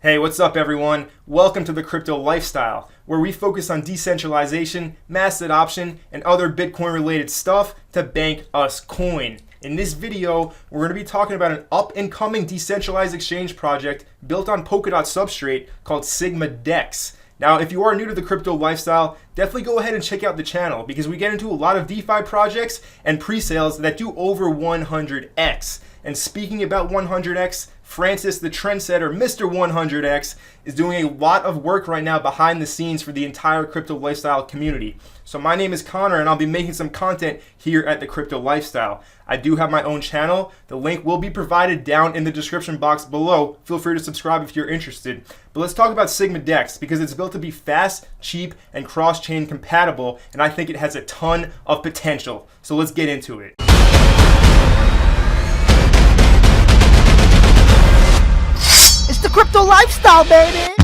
Hey, what's up everyone? Welcome to the Crypto Lifestyle, where we focus on decentralization, mass adoption, and other Bitcoin related stuff to bank us coin. In this video, we're going to be talking about an up-and-coming decentralized exchange project built on Polkadot Substrate called Sigmadex. Now, if you are new to the Crypto Lifestyle, definitely go ahead and check out the channel because we get into a lot of DeFi projects and pre-sales that do over 100x. And speaking about 100x, Francis, the trendsetter, Mr. 100x, is doing a lot of work right now behind the scenes for the entire Crypto Lifestyle community. So my name is Connor and I'll be making some content here at the Crypto Lifestyle. I do have my own channel. The link will be provided down in the description box below. Feel free to subscribe if you're interested. But let's talk about Sigmadex because it's built to be fast, cheap, and cross-chain compatible, and I think it has a ton of potential. So let's get into it. It's the Crypto Lifestyle, baby!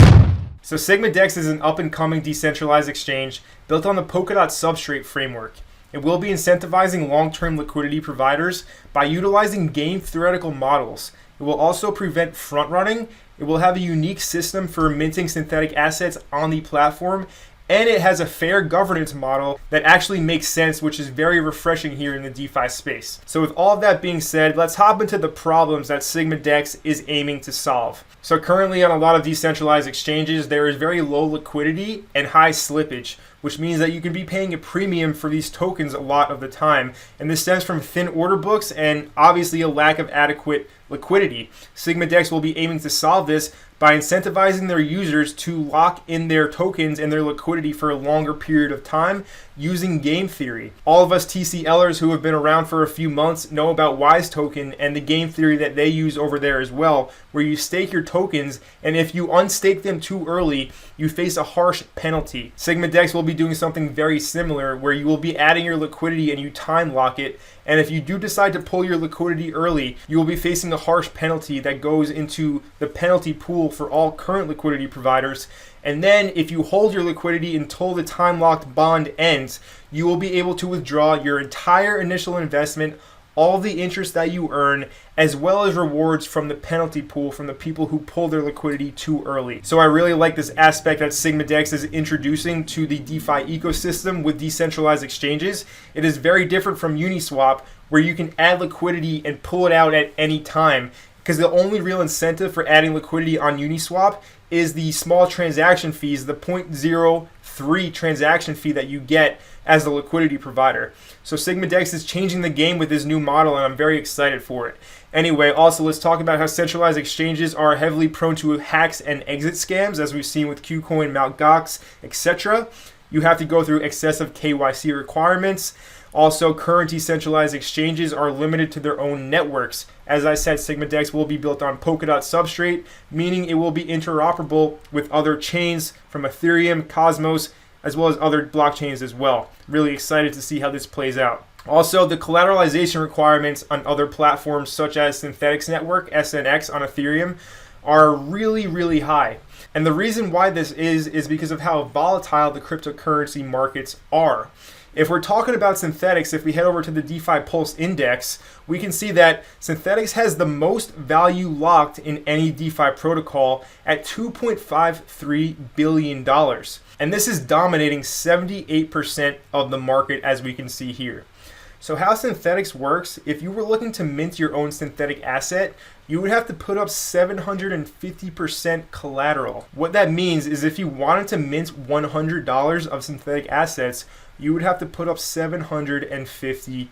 So Sigmadex is an up-and-coming decentralized exchange built on the Polkadot Substrate Framework. It will be incentivizing long-term liquidity providers by utilizing game theoretical models. It will also prevent front-running. It will have a unique system for minting synthetic assets on the platform. And it has a fair governance model that actually makes sense, which is very refreshing here in the DeFi space. So with all of that being said, let's hop into the problems that Sigmadex is aiming to solve. So currently on a lot of decentralized exchanges, there is very low liquidity and high slippage, which means that you can be paying a premium for these tokens a lot of the time. And this stems from thin order books and obviously a lack of adequate liquidity. Sigmadex will be aiming to solve this by incentivizing their users to lock in their tokens and their liquidity for a longer period of time using game theory. All of us TCLers who have been around for a few months know about Wise Token and the game theory that they use over there as well, where you stake your tokens, and if you unstake them too early, you face a harsh penalty. Sigmadex will be doing something very similar, where you will be adding your liquidity and you time lock it, and if you do decide to pull your liquidity early, you will be facing a harsh penalty that goes into the penalty pool for all current liquidity providers. And then if you hold your liquidity until the time-locked bond ends, you will be able to withdraw your entire initial investment, all the interest that you earn, as well as rewards from the penalty pool from the people who pull their liquidity too early. So I really like this aspect that Sigmadex is introducing to the DeFi ecosystem with decentralized exchanges. It is very different from Uniswap, where you can add liquidity and pull it out at any time, because the only real incentive for adding liquidity on Uniswap is the small transaction fees, the 0.03 transaction fee that you get as the liquidity provider. So Sigmadex is changing the game with this new model, and I'm very excited for it. Anyway, also let's talk about how centralized exchanges are heavily prone to hacks and exit scams, as we've seen with KuCoin, Mt. Gox, etc. You have to go through excessive KYC requirements. Also, current decentralized exchanges are limited to their own networks. As I said, Sigmadex will be built on Polkadot Substrate, meaning it will be interoperable with other chains from Ethereum, Cosmos, as well as other blockchains as well. Really excited to see how this plays out. Also, the collateralization requirements on other platforms such as Synthetics Network, SNX on Ethereum, are really high. And the reason why this is because of how volatile the cryptocurrency markets are. If we're talking about Synthetics, if we head over to the DeFi Pulse Index, we can see that Synthetics has the most value locked in any DeFi protocol at $2.53 billion. And this is dominating 78% of the market, as we can see here. So how Synthetics works, if you were looking to mint your own synthetic asset, you would have to put up 750% collateral. What that means is if you wanted to mint $100 of synthetic assets, you would have to put up $750.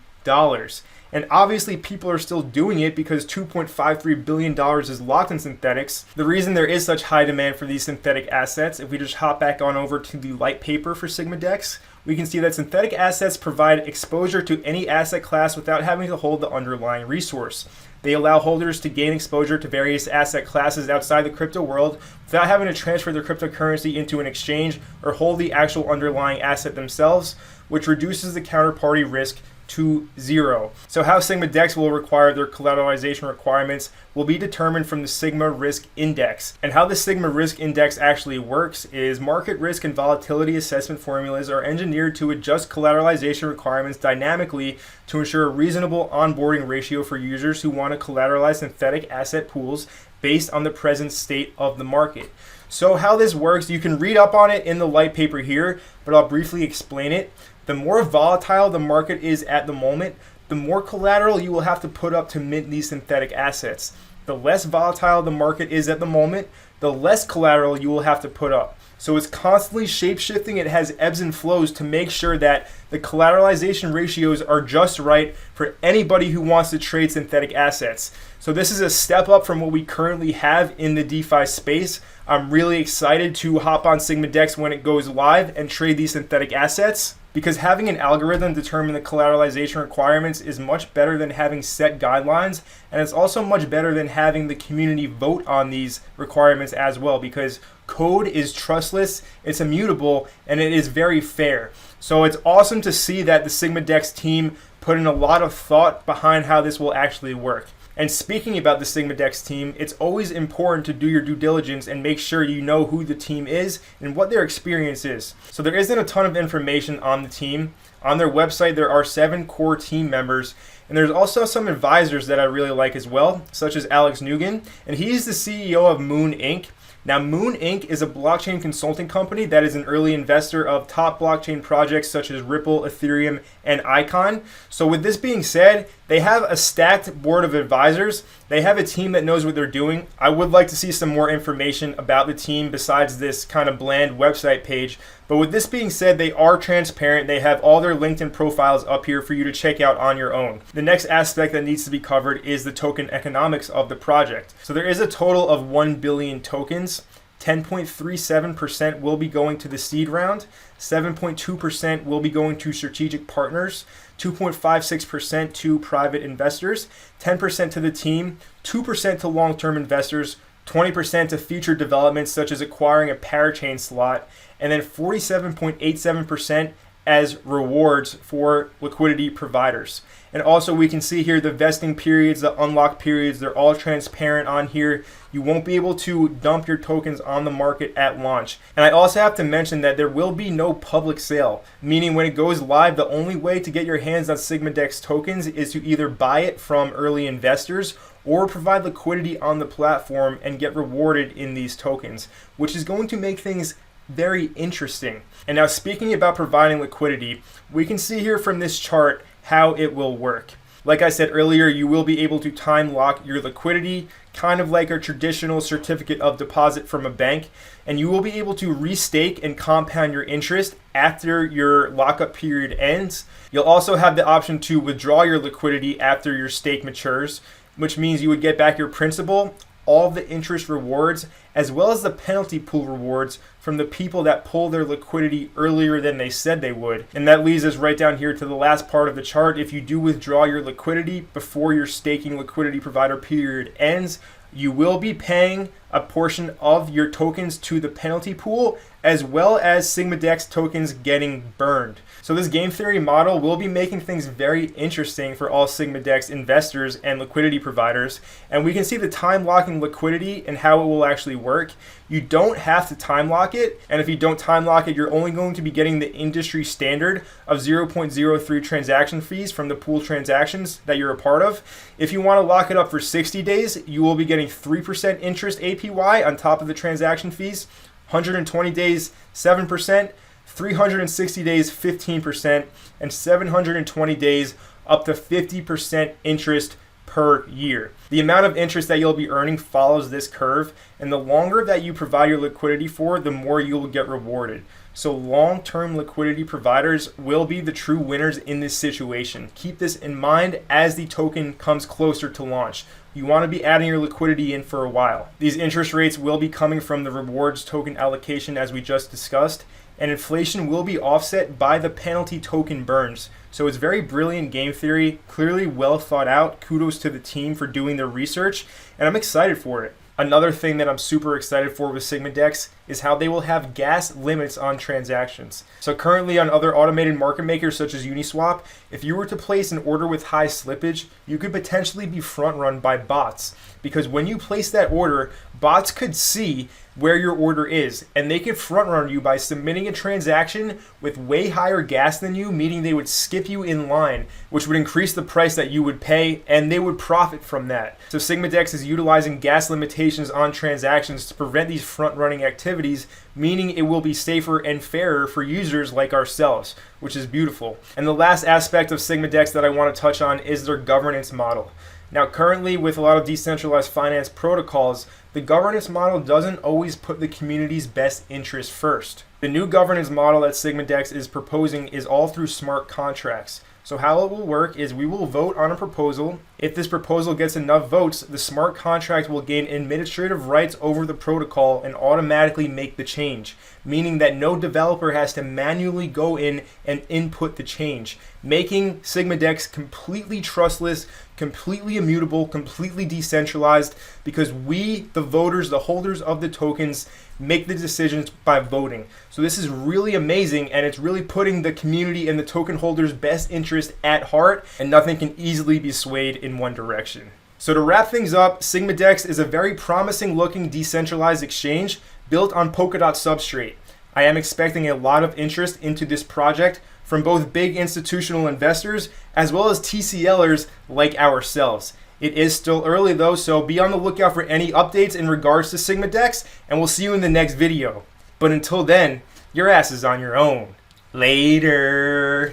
And obviously people are still doing it because $2.53 billion is locked in synthetics. The reason there is such high demand for these synthetic assets, if we just hop back on over to the light paper for Sigmadex, we can see that synthetic assets provide exposure to any asset class without having to hold the underlying resource. They allow holders to gain exposure to various asset classes outside the crypto world without having to transfer their cryptocurrency into an exchange or hold the actual underlying asset themselves, which reduces the counterparty risk to zero. So how Sigmadex will require their collateralization requirements will be determined from the Sigma Risk Index. And how the Sigma Risk Index actually works is market risk and volatility assessment formulas are engineered to adjust collateralization requirements dynamically to ensure a reasonable onboarding ratio for users who want to collateralize synthetic asset pools based on the present state of the market. So how this works, you can read up on it in the light paper here, but I'll briefly explain it. The more volatile the market is at the moment, the more collateral you will have to put up to mint these synthetic assets. The less volatile the market is at the moment, the less collateral you will have to put up. So it's constantly shape-shifting. It has ebbs and flows to make sure that the collateralization ratios are just right for anybody who wants to trade synthetic assets. So this is a step up from what we currently have in the DeFi space. I'm really excited to hop on Sigmadex when it goes live and trade these synthetic assets, because having an algorithm determine the collateralization requirements is much better than having set guidelines, and it's also much better than having the community vote on these requirements as well, because code is trustless, it's immutable, and it is very fair. So it's awesome to see that the Sigmadex team put in a lot of thought behind how this will actually work. And speaking about the Sigmadex team, it's always important to do your due diligence and make sure you know who the team is and what their experience is. So there isn't a ton of information on the team. On their website, there are 7 core team members, and there's also some advisors that I really like as well, such as Alex Nguyen, and he's the CEO of Moon Inc. Now, Moon Inc. is a blockchain consulting company that is an early investor of top blockchain projects such as Ripple, Ethereum, and Icon. So with this being said, they have a stacked board of advisors. They have a team that knows what they're doing. I would like to see some more information about the team besides this kind of bland website page. But with this being said, they are transparent. They have all their LinkedIn profiles up here for you to check out on your own. The next aspect that needs to be covered is the token economics of the project. So there is a total of 1 billion tokens. 10.37% will be going to the seed round, 7.2% will be going to strategic partners, 2.56% to private investors, 10% to the team, 2% to long-term investors, 20% to future developments such as acquiring a parachain slot, and then 47.87% as rewards for liquidity providers. And also we can see here the vesting periods, the unlock periods, they're all transparent on here. You won't be able to dump your tokens on the market at launch. And I also have to mention that there will be no public sale, meaning when it goes live, the only way to get your hands on Sigmadex tokens is to either buy it from early investors or provide liquidity on the platform and get rewarded in these tokens, which is going to make things very interesting. And now speaking about providing liquidity, we can see here from this chart how it will work. Like I said earlier, you will be able to time lock your liquidity, kind of like a traditional certificate of deposit from a bank, and you will be able to restake and compound your interest after your lockup period ends. You'll also have the option to withdraw your liquidity after your stake matures, which means you would get back your principal, all the interest rewards, as well as the penalty pool rewards from the people that pull their liquidity earlier than they said they would. And that leads us right down here to the last part of the chart. If you do withdraw your liquidity before your staking liquidity provider period ends, you will be paying a portion of your tokens to the penalty pool, as well as Sigmadex tokens getting burned. So this game theory model will be making things very interesting for all Sigmadex investors and liquidity providers. And we can see the time locking liquidity and how it will actually work. You don't have to time lock it. And if you don't time lock it, you're only going to be getting the industry standard of 0.03 transaction fees from the pool transactions that you're a part of. If you want to lock it up for 60 days, you will be getting 3% interest APY on top of the transaction fees, 120 days, 7%, 360 days, 15%, and 720 days, up to 50% interest per year. The amount of interest that you'll be earning follows this curve, and the longer that you provide your liquidity for, the more you will get rewarded. So long-term liquidity providers will be the true winners in this situation. Keep this in mind as the token comes closer to launch. You want to be adding your liquidity in for a while. These interest rates will be coming from the rewards token allocation as we just discussed, and inflation will be offset by the penalty token burns. So it's very brilliant game theory, clearly well thought out. Kudos to the team for doing their research, and I'm excited for it. Another thing that I'm super excited for with Sigmadex is how they will have gas limits on transactions. So currently on other automated market makers such as Uniswap, if you were to place an order with high slippage, you could potentially be front run by bots. because when you place that order, bots could see where your order is, and they could front run you by submitting a transaction with way higher gas than you, meaning they would skip you in line, which would increase the price that you would pay, and they would profit from that. So Sigmadex is utilizing gas limitations on transactions to prevent these front running activities, meaning it will be safer and fairer for users like ourselves, which is beautiful. And the last aspect of Sigmadex that I want to touch on is their governance model. Now, currently, with a lot of decentralized finance protocols, the governance model doesn't always put the community's best interest first. The new governance model that Sigmadex is proposing is all through smart contracts. So how it will work is we will vote on a proposal. If this proposal gets enough votes, the smart contract will gain administrative rights over the protocol and automatically make the change, meaning that no developer has to manually go in and input the change, making Sigmadex completely trustless, completely immutable, completely decentralized, because we, the voters, the holders of the tokens, make the decisions by voting. So this is really amazing, and it's really putting the community and the token holders' best interest at heart, and nothing can easily be swayed in one direction. So to wrap things up, Sigmadex is a very promising looking decentralized exchange built on Polkadot Substrate. I am expecting a lot of interest into this project from both big institutional investors as well as TCLers like ourselves. It is still early though, so be on the lookout for any updates in regards to Sigmadex, and we'll see you in the next video. But until then, your ass is on your own. Later.